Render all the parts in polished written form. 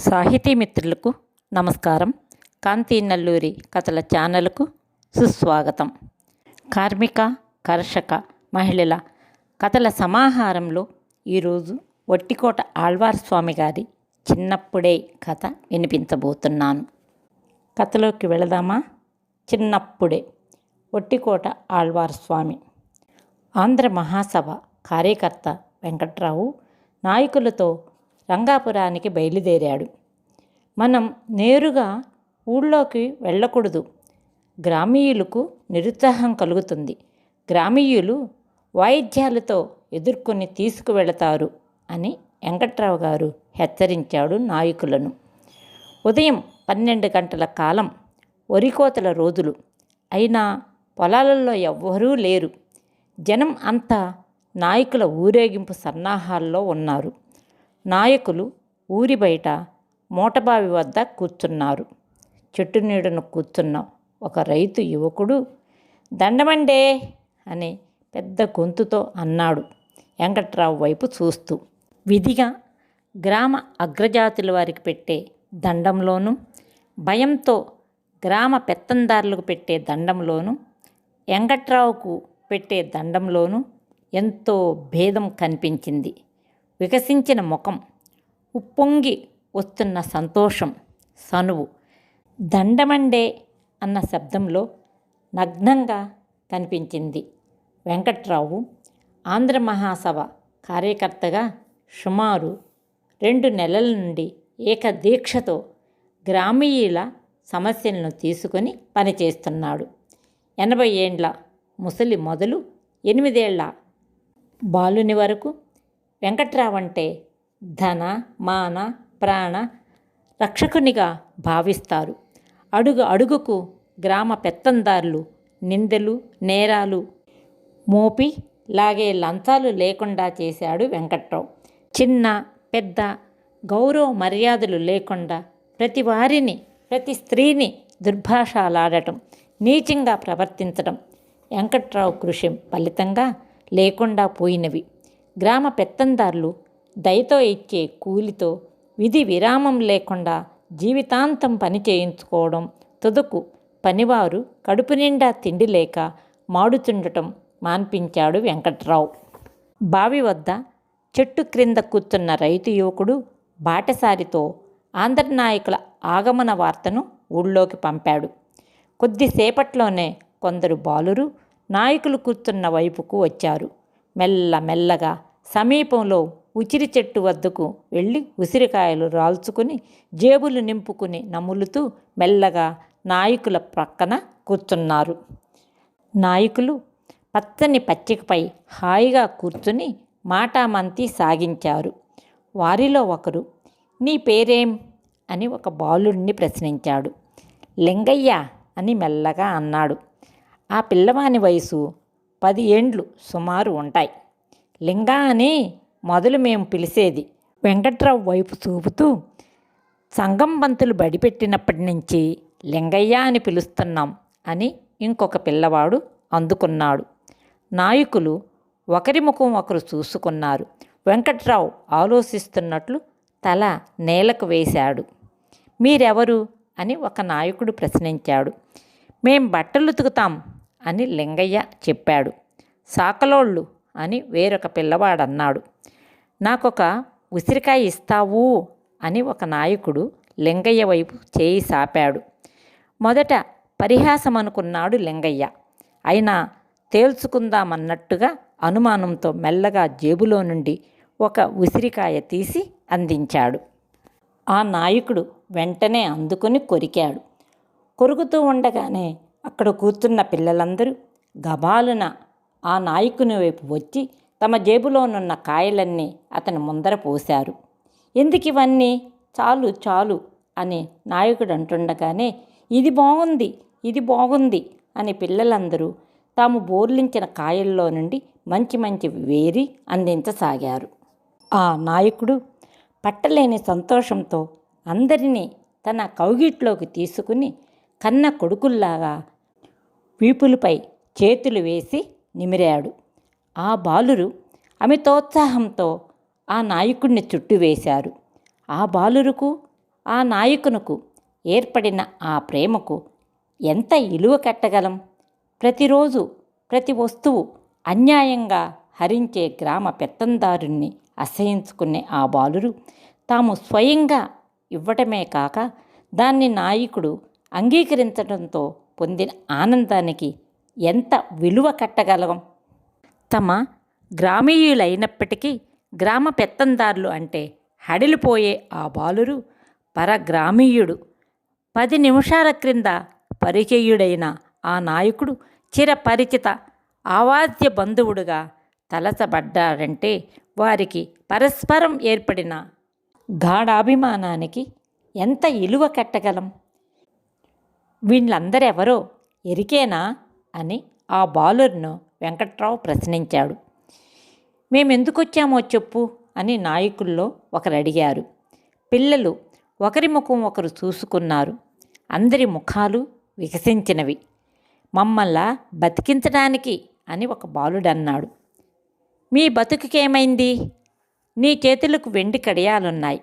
సాహితీ మిత్రులకు నమస్కారం. కాంతి నల్లూరి కథల ఛానల్కు సుస్వాగతం. కార్మిక కర్షక మహిళల కథల సమాహారంలో ఈరోజు వట్టికోట ఆళ్వార్ స్వామి గారి చిన్నప్పుడే కథ వినిపించబోతున్నాను. కథలోకి వెళదామా? చిన్నప్పుడే. వట్టికోట ఆళ్వార్ స్వామి. ఆంధ్ర మహాసభ కార్యకర్త వెంకట్రావు నాయకులతో రంగాపురానికి బయలుదేరాడు. మనం నేరుగా ఊళ్ళోకి వెళ్ళకూడదు, గ్రామీయులకు నిరుత్సాహం కలుగుతుంది, గ్రామీయులు వాయిద్యాలతో ఎదుర్కొని తీసుకువెళతారు అని వెంకట్రావు గారు హెచ్చరించాడు నాయకులను. ఉదయం 12 గంటల కాలం, వరికోతల రోజులు అయినా పొలాలలో ఎవ్వరూ లేరు. జనం అంతా నాయకుల ఊరేగింపు సన్నాహాల్లో ఉన్నారు. నాయకులు ఊరి బయట మోటబావి వద్ద కూర్చున్నారు. చెట్టు నీడను కూర్చున్న ఒక రైతు యువకుడు దండమండే అని పెద్ద గొంతుతో అన్నాడు, వెంకట్రావు వైపు చూస్తూ. విధిగా గ్రామ అగ్రజాతుల వారికి పెట్టే దండంలోనూ, భయంతో గ్రామ పెత్తందారులకు పెట్టే దండంలోనూ, వెంకట్రావుకు పెట్టే దండంలోనూ ఎంతో భేదం కనిపించింది. వికసించిన ముఖం, ఉప్పొంగి వస్తున్న సంతోషం, సనువు దండమండే అన్న శబ్దంలో నగ్నంగా కనిపించింది. వెంకట్రావు ఆంధ్ర మహాసభ కార్యకర్తగా సుమారు 2 నెలల నుండి ఏకదీక్షతో గ్రామీయుల సమస్యలను తీసుకొని పనిచేస్తున్నాడు. 80 ఏండ్ల ముసలి మొదలు 8 ఏళ్ల బాలుని వరకు వెంకట్రావు అంటే ధన మాన ప్రాణ రక్షకునిగా భావిస్తారు. అడుగు అడుగుకు గ్రామ పెత్తందారులు నిందలు నేరాలు మోపి లాగే లంచాలు లేకుండా చేశాడు వెంకట్రావు. చిన్న పెద్ద గౌరవ మర్యాదలు లేకుండా ప్రతి వారిని, ప్రతి స్త్రీని దుర్భాషలాడటం, నీచంగా ప్రవర్తించడం వెంకట్రావు కృషి ఫలితంగా లేకుండా పోయినవి. గ్రామ పెత్తందారులు దయతో ఇచ్చే కూలితో విధి విరామం లేకుండా జీవితాంతం పని చేయించుకోవడం, తుదకు పనివారు కడుపు నిండా తిండి లేక మాడుతుండటం మాన్పించాడు వెంకట్రావు. బావి వద్ద చెట్టు క్రింద కూర్చున్న రైతు యువకుడు బాటసారితో ఆంధ్ర నాయకుల ఆగమన వార్తను ఊళ్ళోకి పంపాడు. కొద్దిసేపట్లోనే కొందరు బాలురు నాయకులు కూర్చున్న వైపుకు వచ్చారు. మెల్లమెల్లగా సమీపంలో ఉసిరి చెట్టు వద్దకు వెళ్ళి ఉసిరికాయలు రాల్చుకుని జేబులు నింపుకుని నములుతూ మెల్లగా నాయకుల ప్రక్కన కూర్చున్నారు. నాయకులు పచ్చని పచ్చికపై హాయిగా కూర్చుని మాటామంతి సాగించారు. వారిలో ఒకరు, నీ పేరేం అని ఒక బాలుడిని ప్రశ్నించాడు. లింగయ్య అని మెల్లగా అన్నాడు. ఆ పిల్లవాని వయసు 10 ఏండ్లు సుమారు ఉంటాయి. లింగా అని మొదలు మేము పిలిచేది. వెంకట్రావు వైపు చూపుతూ, సంగం బంతులు బడిపెట్టినప్పటి నుంచి లింగయ్య అని పిలుస్తున్నాం అని ఇంకొక పిల్లవాడు అందుకున్నాడు. నాయకులు ఒకరి ముఖం ఒకరు చూసుకున్నారు. వెంకట్రావు ఆలోచిస్తున్నట్లు తల నేలకు వేశాడు. మీరెవరు అని ఒక నాయకుడు ప్రశ్నించాడు. మేం బట్టలు ఉతుకుతాం అని లింగయ్య చెప్పాడు. సాకలోళ్ళు అని వేరొక పిల్లవాడన్నాడు. నాకొక ఉసిరికాయ ఇస్తావు అని ఒక నాయకుడు లింగయ్య వైపు చేయి సాపాడు. మొదట పరిహాసం అనుకున్నాడు లింగయ్య. అయినా తేల్చుకుందామన్నట్టుగా అనుమానంతో మెల్లగా జేబులో నుండి ఒక ఉసిరికాయ తీసి అందించాడు. ఆ నాయకుడు వెంటనే అందుకుని కొరికాడు. కొరుకుతూ ఉండగానే అక్కడ కూర్చున్న పిల్లలందరూ గబాలున ఆ నాయకుని వైపు వచ్చి తమ జేబులోనున్న కాయలన్నీ అతని ముందర పోశారు. ఎందుకు ఇవన్నీ? చాలు చాలు అని నాయకుడు అంటుండగానే ఇది బాగుంది, ఇది బాగుంది అని పిల్లలందరూ తాము బోర్లించిన కాయల్లో నుండి మంచి మంచి వేరి అందించసాగారు. ఆ నాయకుడు పట్టలేని సంతోషంతో అందరినీ తన కౌగిట్లోకి తీసుకుని కన్న కొడుకుల్లాగా వీపులపై చేతులు వేసి నిమిరాడు. ఆ బాలురు అమితోత్సాహంతో ఆ నాయకుడిని చుట్టువేశారు. ఆ బాలురకు ఆ నాయకునకు ఏర్పడిన ఆ ప్రేమకు ఎంత ఇలువ కట్టగలం? ప్రతిరోజు ప్రతి వస్తువు అన్యాయంగా హరించే గ్రామ పెత్తందారుణ్ణి అసహించుకునే ఆ బాలురు తాము స్వయంగా ఇవ్వటమే కాక దాన్ని నాయకుడు అంగీకరించడంతో పొందిన ఆనందానికి ఎంత విలువ కట్టగలం? తమ గ్రామీయులైనప్పటికీ గ్రామ పెత్తందారులు అంటే హడిలిపోయే ఆ బాలురు పరగ్రామీయుడు. 10 నిమిషాల క్రింద పరిచయుడైన ఆ నాయకుడు చిరపరిచిత ఆవాద్య బంధువుడుగా తలచబడ్డాడంటే వారికి పరస్పరం ఏర్పడిన గాఢాభిమానానికి ఎంత ఇలువ కట్టగలం? వీళ్ళందరెవరో ఎరికేనా అని ఆ బాలుర్ను వెంకట్రావు ప్రశ్నించాడు. మేమెందుకొచ్చామో చెప్పు అని నాయకుల్లో ఒకరు అడిగారు. పిల్లలు ఒకరి ముఖం ఒకరు చూసుకున్నారు. అందరి ముఖాలు వికసించినవి. మమ్మల్లా బతికించడానికి అని ఒక బాలుడన్నాడు. మీ బతుకుకేమైంది? నీ చేతులకు వెండి కడియాలున్నాయి.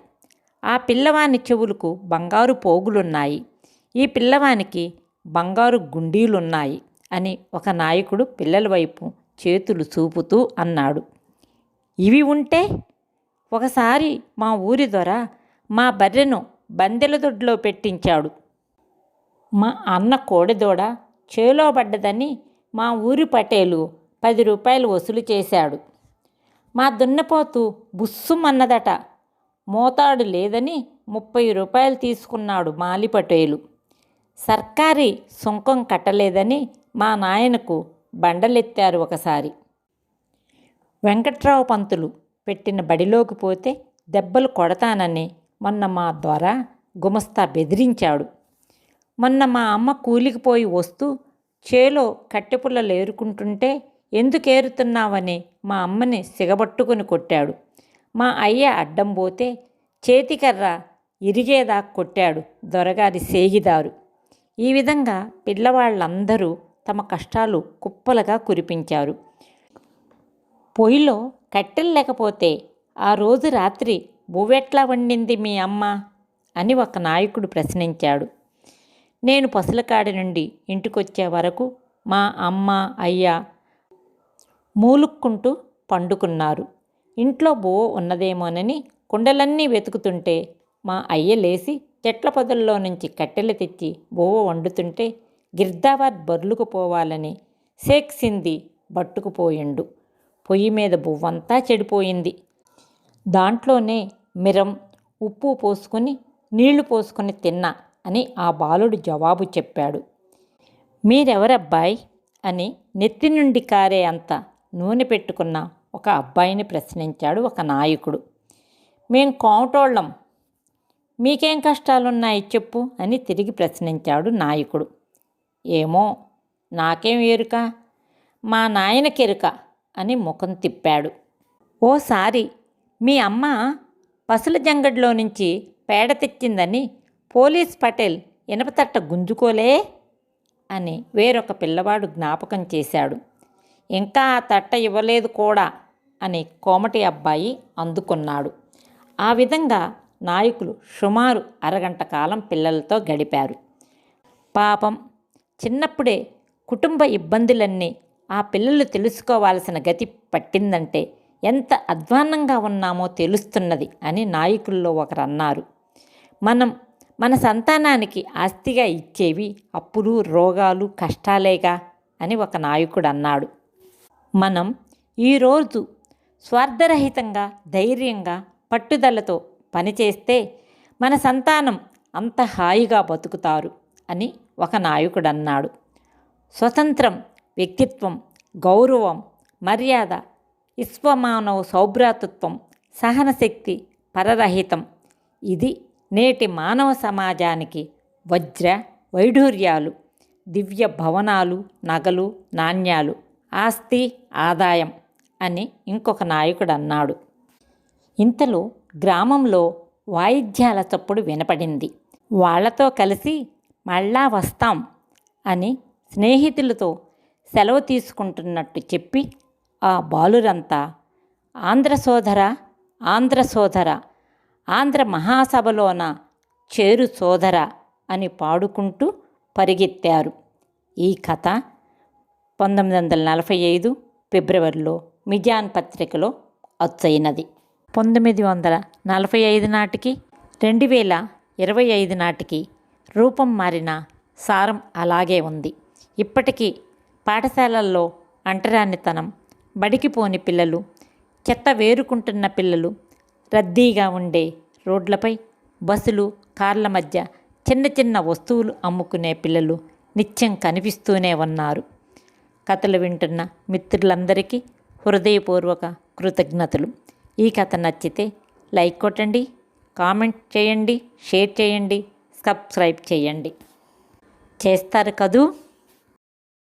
ఆ పిల్లవాని చెవులకు బంగారు పోగులున్నాయి. ఈ పిల్లవానికి బంగారు గుండీలున్నాయి అని ఒక నాయకుడు పిల్లల వైపు చేతులు చూపుతూ అన్నాడు. ఇవి ఉంటే ఒకసారి మా ఊరి దొర మా బర్రెను బందెల దొడ్లో పెట్టించాడు. మా అన్న కోడెదోడ చేలో పడ్డదని మా ఊరి పటేలు 10 రూపాయలు వసూలు చేశాడు. మా దున్నపోతు బుస్సుమన్నదట. మోతాడు లేదని 30 రూపాయలు తీసుకున్నాడు మాలి పటేలు. సర్కారీ సుంకం కట్టలేదని మా నాయనకు బండలెత్తారు ఒకసారి. వెంకట్రావు పంతులు పెట్టిన బడిలోకి పోతే దెబ్బలు కొడతానని మొన్న మా ద్వారా గుమస్తా బెదిరించాడు. మొన్న మా అమ్మ కూలికి పోయి వస్తూ చేలో కట్టెపుల్లలు ఏరుకుంటుంటే ఎందుకేరుతున్నావని మా అమ్మని సిగబట్టుకుని కొట్టాడు. మా అయ్య అడ్డం పోతే చేతికర్ర ఇరిగేదా కొట్టాడు దొరగారి సేగిదారు. ఈ విధంగా పిల్లవాళ్ళందరూ తమ కష్టాలు కుప్పలుగా కురిపించారు. పొయ్యిలో కట్టెలు లేకపోతే ఆ రోజు రాత్రి బువ్వెట్లా వండింది మీ అమ్మ అని ఒక నాయకుడు ప్రశ్నించాడు. నేను పసులకాడి నుండి ఇంటికొచ్చే వరకు మా అమ్మ అయ్య మూలుక్కుంటూ పండుకున్నారు. ఇంట్లో బువ్వ ఉన్నదేమోనని కుండలన్నీ వెతుకుతుంటే మా అయ్య లేచి చెట్ల పొదల్లో నుంచి కట్టెలు తెచ్చి బువ్వ వండుతుంటే గిర్దాబాద్ బర్లుకు పోవాలని షేక్ సింది పట్టుకుపోయిండు. పొయ్యి మీద బువ్వంతా చెడిపోయింది. దాంట్లోనే మిరం ఉప్పు పోసుకొని నీళ్లు పోసుకొని తిన్నా అని ఆ బాలుడు జవాబు చెప్పాడు. మీరెవరబ్బాయి అని నెత్తి నుండి కారే అంత నూనె పెట్టుకున్న ఒక అబ్బాయిని ప్రశ్నించాడు ఒక నాయకుడు. మేం కోమటోళ్ళం. మీకేం కష్టాలున్నాయి చెప్పు అని తిరిగి ప్రశ్నించాడు నాయకుడు. ఏమో నాకేం ఎరుక, మా నాయనకెరుక అని ముఖం తిప్పాడు. ఓసారి మీ అమ్మ పసుల జంగడిలో నుంచి పేడ తెచ్చిందని పోలీస్ పటేల్ ఇనపతట్ట గుంజుకోలే అని వేరొక పిల్లవాడు జ్ఞాపకం చేశాడు. ఇంకా ఆ తట్ట ఇవ్వలేదు కూడా అని కోమటి అబ్బాయి అందుకున్నాడు. ఆ విధంగా నాయకులు సుమారు అరగంట కాలం పిల్లలతో గడిపారు. పాపం చిన్నప్పుడే కుటుంబ ఇబ్బందులన్నీ ఆ పిల్లలు తెలుసుకోవాల్సిన గతి పట్టిందంటే ఎంత అధ్వాన్నంగా ఉన్నామో తెలుస్తున్నది అని నాయకుల్లో ఒకరు అన్నారు. మన సంతానానికి ఆస్తిగా ఇచ్చేవి అప్పులు, రోగాలు, కష్టాలేగా అని ఒక నాయకుడు అన్నాడు. మనం ఈరోజు స్వార్థరహితంగా, ధైర్యంగా, పట్టుదలతో పనిచేస్తే మన సంతానం అంత హాయిగా బతుకుతారు అని ఒక నాయకుడు అన్నాడు. స్వతంత్రం, వ్యక్తిత్వం, గౌరవం, మర్యాద, విశ్వమానవ సౌభ్రాతృత్వం, సహనశక్తి, పరరహితం ఇది నేటి మానవ సమాజానికి వజ్ర వైఢూర్యాలు, దివ్య భవనాలు, నగలు, నాణ్యాలు, ఆస్తి, ఆదాయం అని ఇంకొక నాయకుడు అన్నాడు. ఇంతలో గ్రామంలో వాయిద్యాల చప్పుడు వినపడింది. వాళ్లతో కలిసి మళ్ళా వస్తాం అని స్నేహితులతో సెలవు తీసుకుంటున్నట్టు చెప్పి ఆ బాలురంతా ఆంధ్ర సోదర, ఆంధ్ర సోదర, ఆంధ్ర మహాసభలోన చేరు సోదర అని పాడుకుంటూ పరిగెత్తారు. ఈ కథ 1945 ఫిబ్రవరిలో మిజాన్ పత్రికలో అచ్చయినది. 1945 నాటికి 2025 నాటికి రూపం మారిన సారం అలాగే ఉంది. ఇప్పటికీ పాఠశాలల్లో అంటరానితనం, బడికి పోని పిల్లలు, చెత్త వేరుకుంటున్న పిల్లలు, రద్దీగా ఉండే రోడ్లపై బస్సులు, కార్ల మధ్య చిన్న చిన్న వస్తువులు అమ్ముకునే పిల్లలు నిత్యం కనిపిస్తూనే ఉన్నారు. కథలు వింటున్న మిత్రులందరికీ హృదయపూర్వక కృతజ్ఞతలు. ఈ కథ నచ్చితే లైక్ కొట్టండి, కామెంట్ చేయండి, షేర్ చేయండి, సబ్స్క్రైబ్ చేయండి. చేస్తారు కదూ.